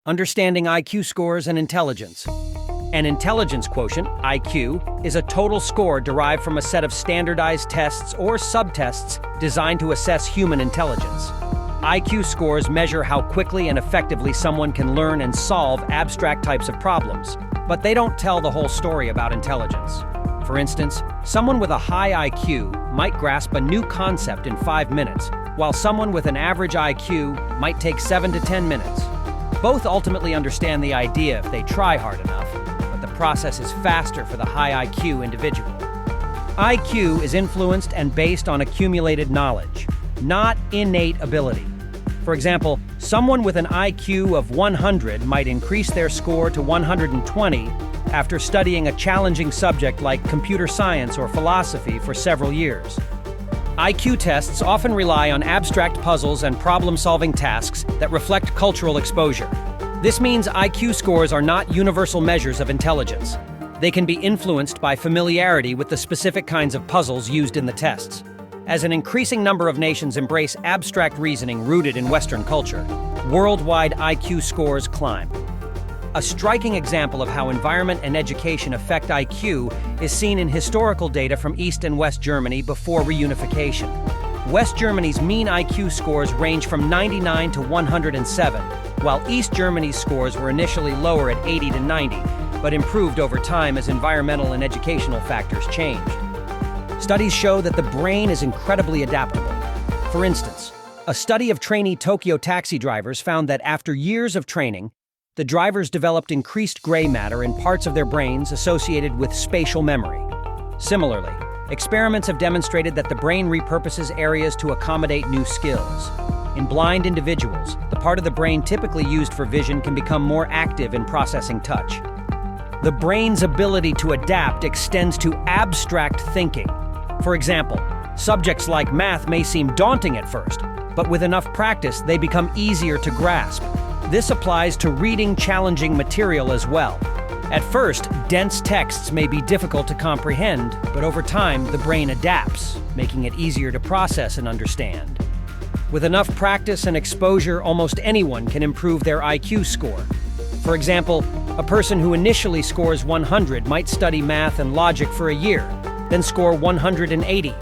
Understanding IQ scores and intelligence. An intelligence quotient, IQ, is a total score derived from a set of standardized tests or subtests designed to assess human intelligence. IQ scores measure how quickly and effectively someone can learn and solve abstract types of problems, but they don't tell the whole story about intelligence. For instance, someone with a high IQ might grasp a new concept in 5 minutes, while someone with an average IQ might take 7 to 10 minutes. Both ultimately understand the idea if they try hard enough, but the process is faster for the high IQ individual. IQ is influenced and based on accumulated knowledge, not innate ability. For example, someone with an IQ of 100 might increase their score to 120 after studying a challenging subject like computer science or philosophy for several years. IQ tests often rely on abstract puzzles and problem-solving tasks that reflect cultural exposure. This means IQ scores are not universal measures of intelligence. They can be influenced by familiarity with the specific kinds of puzzles used in the tests. As an increasing number of nations embrace abstract reasoning rooted in Western culture, worldwide IQ scores climb. A striking example of how environment and education affect IQ is seen in historical data from East and West Germany before reunification. West Germany's mean IQ scores range from 99 to 107, while East Germany's scores were initially lower at 80 to 90, but improved over time as environmental and educational factors changed. Studies show that the brain is incredibly adaptable. For instance, a study of trainee Tokyo taxi drivers found that after years of training, the drivers developed increased gray matter in parts of their brains associated with spatial memory. Similarly, experiments have demonstrated that the brain repurposes areas to accommodate new skills. In blind individuals, the part of the brain typically used for vision can become more active in processing touch. The brain's ability to adapt extends to abstract thinking. For example, subjects like math may seem daunting at first, but with enough practice, they become easier to grasp. This applies to reading challenging material as well. At first, dense texts may be difficult to comprehend, but over time, the brain adapts, making it easier to process and understand. With enough practice and exposure, almost anyone can improve their IQ score. For example, a person who initially scores 100 might study math and logic for a year, then score 180.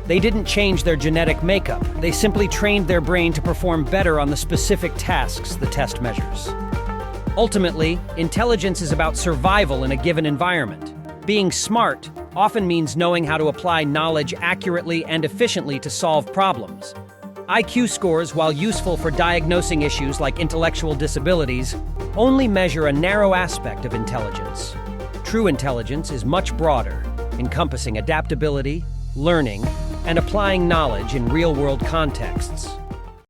They didn't change their genetic makeup. They simply trained their brain to perform better on the specific tasks the test measures. Ultimately, intelligence is about survival in a given environment. Being smart often means knowing how to apply knowledge accurately and efficiently to solve problems. IQ scores, while useful for diagnosing issues like intellectual disabilities, only measure a narrow aspect of intelligence. True intelligence is much broader, encompassing adaptability, learning, and applying knowledge in real-world contexts.